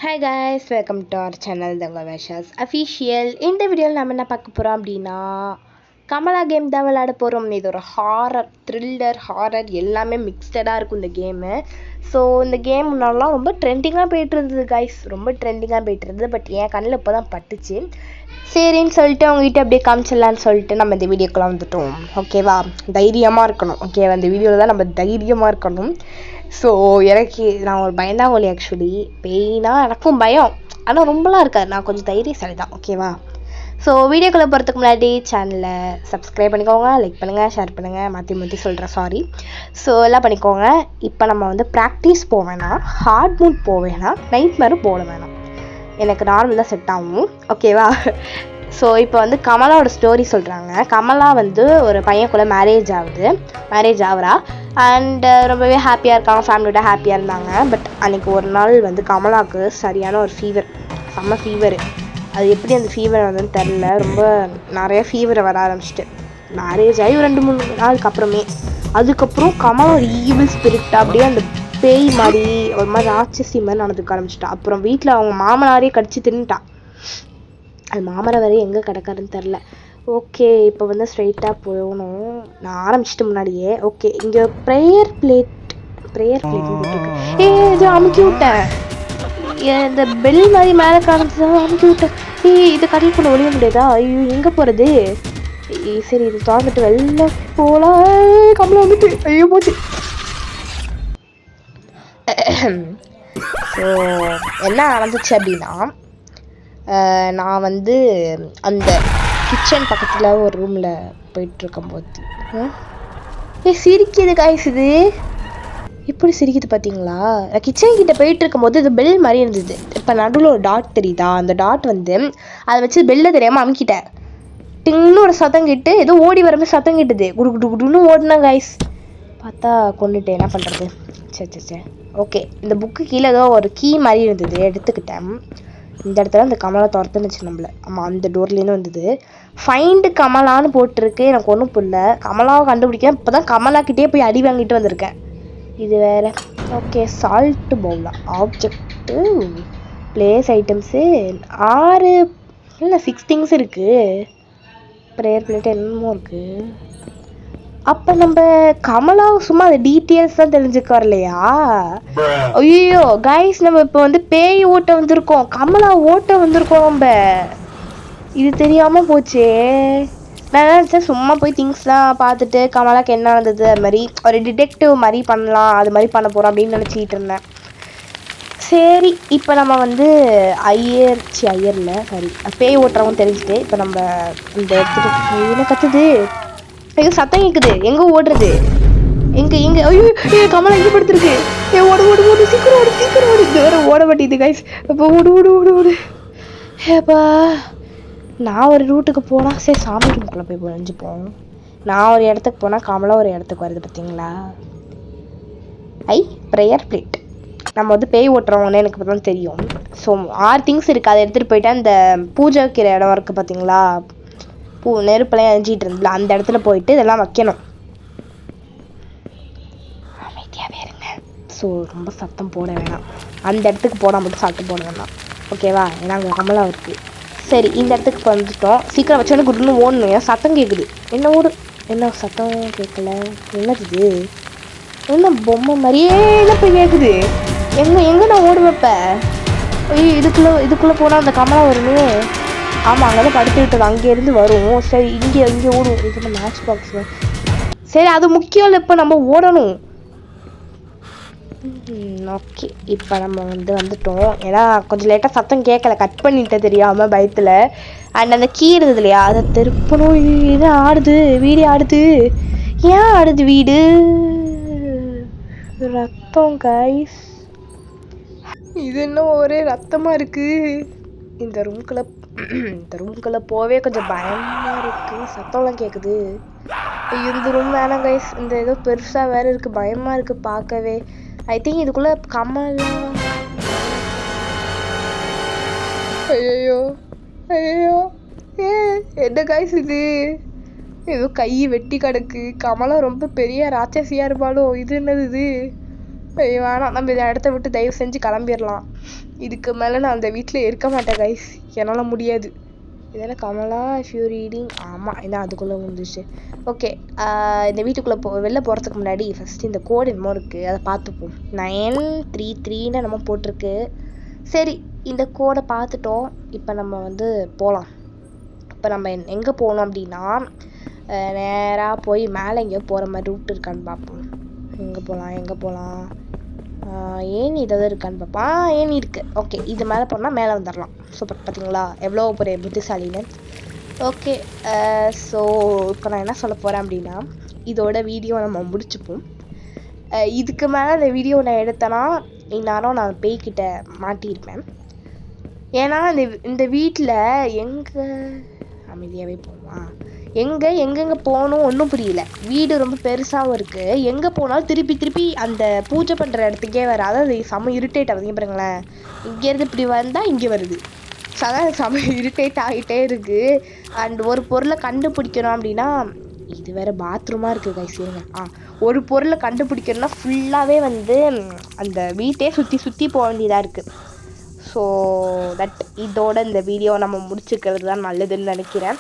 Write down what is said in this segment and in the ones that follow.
Hi guys, welcome to our channel the வவேஷாஸ் official. இந்த வீடியோவில் நம்ம என்ன பார்க்க போகிறோம் அப்படின்னா கமலா கேம் தான் விளையாட போகிறோம். இது ஒரு ஹாரர், த்ரில்லர், ஹாரர் எல்லாமே மிக்சடாக இருக்கும் இந்த கேமு. ஸோ இந்த கேம் முன்னாடிலாம் ரொம்ப ட்ரெண்டிங்காக போயிட்டு இருந்தது கைஸ், ரொம்ப ட்ரெண்டிங்காக போயிட்டு இருந்தது. பட் என் கண்ணில் இப்போ தான் பட்டுச்சு. சரின்னு சொல்லிட்டு அவங்ககிட்ட அப்படியே காமிச்சிடலான்னு சொல்லிட்டு நம்ம இந்த வீடியோக்கெல்லாம் வந்துட்டோம். ஓகேவா, தைரியமாக இருக்கணும். ஓகேவா, இந்த வீடியோவில் தான் நம்ம தைரியமாக இருக்கணும். ஸோ எனக்கு நான் ஒரு பயந்தாங்கோலி. ஆக்சுவலி பெயினா எனக்கும் பயம், ஆனால் ரொம்பலாம் இருக்காது. நான் கொஞ்சம் தைரியசாலி தான். ஓகேவா, ஸோ வீடியோக்குள்ளே போகிறதுக்கு முன்னாடி சேனலை சப்ஸ்கிரைப் பண்ணிக்கோங்க, லைக் பண்ணுங்கள், ஷேர் பண்ணுங்கள், மாற்றி சொல்கிறேன், சாரி. ஸோ எல்லாம் பண்ணிக்கோங்க. இப்போ நம்ம வந்து ப்ராக்டிஸ் போக வேணாம், ஹார்ட் மூட் போக வேணாம், நைட் மேரும் போட வேணாம். எனக்கு நார்மல் தான் செட் ஆகும். ஓகேவா, ஸோ இப்போ வந்து கமலாவோட ஸ்டோரி சொல்கிறாங்க. கமலா வந்து ஒரு பையன் கூட மேரேஜ் ஆகுறா. அண்டு ரொம்பவே ஹாப்பியாக இருக்காங்க, ஃபேமிலியோட ஹாப்பியாக இருந்தாங்க. பட் அன்றைக்கி ஒரு நாள் வந்து கமலாவுக்கு சரியான ஒரு ஃபீவர், செம்ம ஃபீவர். அது எப்படி அந்த ஃபீவர் வந்ததுன்னு தெரில, ரொம்ப நிறைய ஃபீவரை வர ஆரம்பிச்சிட்டு மேரேஜ் ஆகி ஒரு 2-3 நாளுக்கு அதுக்கப்புறம் கமலா ஒரு ஈவில் ஸ்பிரிட், அப்படியே அந்த பேய் மாதிரி ஒரு மாதிரி ராட்சசி மாதிரி நடந்துக்க ஆரம்பிச்சிட்டா. அப்புறம் வீட்டில் அவங்க மாமனாரே கடிச்சு தின்னுட்டான். அது மாமரை வரையும் எங்கே கிடக்காருன்னு தெரில. ஓகே, இப்போ வந்து ஸ்ட்ரைட்டாக போகணும். நான் ஆரம்பிச்சிட்டு முன்னாடியே ஓகே, இங்கே ப்ரேயர் பிளேட் போட்டுருக்கு. இது அமுக்கி விட்டேன், இந்த பெல் மாதிரி மேலே காமிச்சு அமுக்கி விட்டேன். இது கடல் கொண்டு ஒழிய முடியாதா? ஐயோ, எங்கே போகிறது? சரி, இது திறந்துட்டு வெளில போகலாம். கமலா வந்துட்டு ஐயோ போச்சு. ஸோ என்ன நடந்துச்சு அப்படின்னா, நான் வந்து அந்த கிச்சன் பக்கத்தில் ஒரு ரூமில் போயிட்டுருக்கும்போது சிரிக்குது காய்ஸ். இது எப்படி சிரிக்குது பார்த்தீங்களா? நான் கிச்சன் கிட்டே போயிட்டுருக்கும்போது இது பெல் மாதிரி இருந்தது. இப்போ நடுவில் ஒரு டாட் தெரியுதா? அந்த டாட் வந்து அதை வச்சு பெல்லை தெரியாமல் அமுக்கிட்டேன். டிங்னு ஒரு சத்தம் கிட்டு ஏதோ ஓடி வரமே சத்தம் கிட்டுது. குடுன்னு ஓடினா காய்ஸ், பார்த்தா கொண்டுட்டு என்ன பண்ணுறது? சரி ஓகே, இந்த புக்கு கீழே ஏதோ ஒரு கீ மாதிரி இருந்தது, எடுத்துக்கிட்டேன். இந்த இடத்துல அந்த கமலா துரத்துனுச்சு நம்மளை. ஆமாம், அந்த டோர்லேருந்து வந்தது. ஃபைண்டு கமலான்னு போட்டிருக்கு. எனக்கு ஒன்றும் புரியல, கமலாவை கண்டுபிடிக்க இப்போ தான் கமலாக்கிட்டே போய் அடி வாங்கிட்டு வந்திருக்கேன். இது வேறு. ஓகே, சால்ட்டு பவுலா, ஆப்ஜெக்ட்டு, பிளேஸ் ஐட்டம்ஸு 6 இல்லை 6 திங்ஸ் இருக்குது. ப்ரேயர் பிளேட் என்னமோ இருக்குது. அப்போ நம்ம கமலா சும்மா அந்த டீட்டெயில்ஸ் தான் தெரிஞ்சுக்க வரலையா? ஐயோ கைஸ், நம்ம இப்போ வந்து பேய் ஓட்ட வந்திருக்கோம், கமலா ஓட்ட வந்திருக்கோம் நம்ம. இது தெரியாமல் போச்சே. நான் நினச்சேன் சும்மா போய் திங்ஸ்லாம் பார்த்துட்டு கமலாக்கு என்ன நடந்தது அது மாதிரி ஒரு டிடெக்டிவ் மாதிரி பண்ணலாம், அது மாதிரி பண்ண போகிறோம் அப்படின்னு நினச்சிக்கிட்டு இருந்தேன். சரி, இப்போ நம்ம வந்து ஐயரில் சாரி பேய் ஓட்டுறவங்க தெரிஞ்சுட்டு இப்போ நம்ம இந்த இடத்துக்கு என்ன கத்துது, எங்க சத்தம் கேட்குது, எங்கே ஓடுறது, எங்கே ஐயோ கமலா எங்கே படுத்துருக்கு? ஓடு சீக்கிரம் ஓடு. இது வேறு ஓட மாட்டேங்குது கைஸ். அப்போ ஓடு. ஏப்பா, நான் ஒரு ரூட்டுக்கு போனால் சரி சாமி ரூமுக்குள்ளே போய் புரிஞ்சுப்போம். நான் ஒரு இடத்துக்கு போனால் கமலா ஒரு இடத்துக்கு வருது பார்த்தீங்களா? Prayer plate. நம்ம வந்து பேய் ஓட்டுறவங்கன்னு எனக்கு இப்போ தான் தெரியும். ஸோ 6 திங்ஸ் இருக்குது, அதை எடுத்துகிட்டு போயிட்டு அந்த பூஜை வைக்கிற இடம் இருக்குது பார்த்தீங்களா, நெருப்பெல்லாம் எரிஞ்சிட்டு இருந்ததுல அந்த இடத்துல போயிட்டு இதெல்லாம் வைக்கணும். அமைதியாகவே இருங்க. ஸோ ரொம்ப சத்தம் போட வேணாம், அந்த இடத்துக்கு போனால் மட்டும் சத்தம் போட வேணாம். ஓகேவா, ஏன்னா அங்கே கமலா இருக்குது. சரி, இந்த இடத்துக்கு வந்துட்டோம். சீக்கிரம் வச்சோன்னு குடுன்னு ஓடணும். ஏன் சத்தம் கேட்குது? என்ன சத்தம் கேட்கல? என்னது? என்ன பொம்மை மாதிரியே என்ன போய் கேட்குது? எங்கே நான் ஓடு வைப்பேன்? ஐயோ, இதுக்குள்ளே போனால் அந்த கமலா வருமே. ஆமாம், அங்கே தான் படுத்துக்கிட்டது, அங்கேருந்து வரும். சரி, இங்கே ஓடும். இது மேட்ச் பாக்ஸ். சரி, அது முக்கியம் இல்லை, இப்போ நம்ம ஓடணும். ஓகே, இப்போ நம்ம வந்துட்டோம். ஏன்னா கொஞ்சம் லேட்டாக சத்தம் கேட்கல, கட் பண்ணிட்டு தெரியாமல் பயத்தில். அண்ட் அந்த கீ இருந்தது இல்லையா, அதை திருப்பணும். இது ஆடுது, வீடு ஆடுது. ஏன் ஆடுது வீடு? ரத்தம் கைஸ், இது இன்னும் ஒரே ரத்தமாக இருக்குது. இந்த ரூம்குள்ளே போவே கொஞ்சம் பயமாக இருக்குது, சத்தம்லாம் கேட்குது. இந்த ரூம் வேணாம் கைஸ், இந்த ஏதோ பெருசாக வேறு இருக்குது, பயமாக இருக்குது பார்க்கவே. ஐ திங்க் இதுக்குள்ளே கமலா. ஐயோ என்ன கைஸ் இது? ஏதோ கை வெட்டி கிடக்கு. கமலா ரொம்ப பெரிய ராட்சசியாக இருப்பாளோ? இது என்னது இது? ஐயோ வேணாம், நம்ம இந்த இடத்த விட்டு தயவு செஞ்சு கிளம்பிடலாம். இதுக்கு மேலே நான் அந்த வீட்டில் இருக்க மாட்டேன் கைஸ், என்னால் முடியாது. இதெல்லாம் கமலா இஃப் யூ ரீடிங். ஆமாம், இதான் அதுக்குள்ளே வந்துச்சு. ஓகே, இந்த வீட்டுக்குள்ளே வெளில போகிறதுக்கு முன்னாடி ஃபஸ்ட்டு இந்த கோடு என்னமோ இருக்குது, அதை பார்த்துப்போம். 933 நம்ம போட்டிருக்கு. சரி, இந்த கோடை பார்த்துட்டோம். இப்போ நம்ம வந்து போகலாம். இப்போ நம்ம எங்கே போகணும் அப்படின்னா நேராக போய் மேலே எங்கேயோ போகிற மாதிரி ரூட் இருக்கான்னு பார்ப்போம். எங்கே போகலாம் ஏணி ஏதாவது இருக்கான்னு பார்ப்போம். ஏணி இருக்குது. ஓகே, இது மேலே போனால் மேலே வந்துடலாம். சூப்பர், பார்த்தீங்களா எவ்வளோ பெரிய புத்திசாலின்னு. ஓகே, ஸோ இப்போ நான் என்ன சொல்ல போகிறேன் அப்படின்னா இதோட வீடியோ நம்ம முடிச்சுப்போம். இதுக்கு மேலே இந்த வீடியோ நான் எடுத்தேன்னா இந்நேரம் நான் பேய்கிட்ட மாட்டியிருப்பேன். ஏன்னா இந்த வீட்டில் எங்கே அமைதியாகவே போவோம். எங்கெங்கே போகணும் ஒன்றும் புரியல. வீடு ரொம்ப பெருசாகவும் இருக்குது. எங்கே போனாலும் திருப்பி அந்த பூஜை பண்ணுற இடத்துக்கே வர. அதாவது செம்ம இரிட்டேட் ஆகுது. பாருங்களேன், இங்கேருந்து இப்படி வந்தால் இங்கே வருது. ஸோ அதான் செம்ம இரிட்டேட் ஆகிட்டே இருக்குது. அண்ட் ஒரு பொருளை கண்டுபிடிக்கணும் அப்படின்னா இது வேறு பாத்ரூமாக இருக்குது கைஸுங்க. ஒரு பொருளை கண்டுபிடிக்கணும்னா ஃபுல்லாகவே வந்து அந்த வீட்டே சுற்றி போக வேண்டியதாக இருக்குது. ஸோ இதோட இந்த வீடியோ நம்ம முடிச்சுக்கிறது தான் நல்லதுன்னு நினைக்கிறேன்.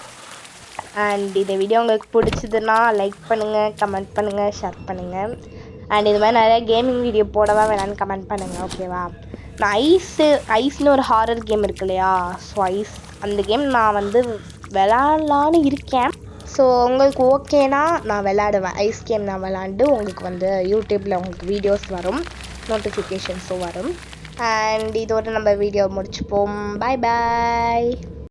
அண்ட் இந்த வீடியோ உங்களுக்கு பிடிச்சதுன்னா லைக் பண்ணுங்கள், கமெண்ட் பண்ணுங்கள், ஷேர் பண்ணுங்கள். அண்ட் இது மாதிரி நிறையா கேமிங் வீடியோ போடவா வேணான்னு கமெண்ட் பண்ணுங்கள். ஓகேவா? நான் ஐஸ்னு ஒரு ஹாரர் கேம் இருக்கு இல்லையா, ஸோ ஐஸ் அந்த கேம் நான் வந்து விளாட்லான்னு இருக்கேன். ஸோ உங்களுக்கு ஓகேனா நான் விளாடுவேன். ஐஸ் கேம் நான் விளாண்டு உங்களுக்கு வந்து யூடியூப்பில் உங்களுக்கு வீடியோஸ் வரும், நோட்டிஃபிகேஷன்ஸும் வரும். அண்ட் இதோட நம்ம வீடியோ முடிச்சுப்போம். பாய் பாய்.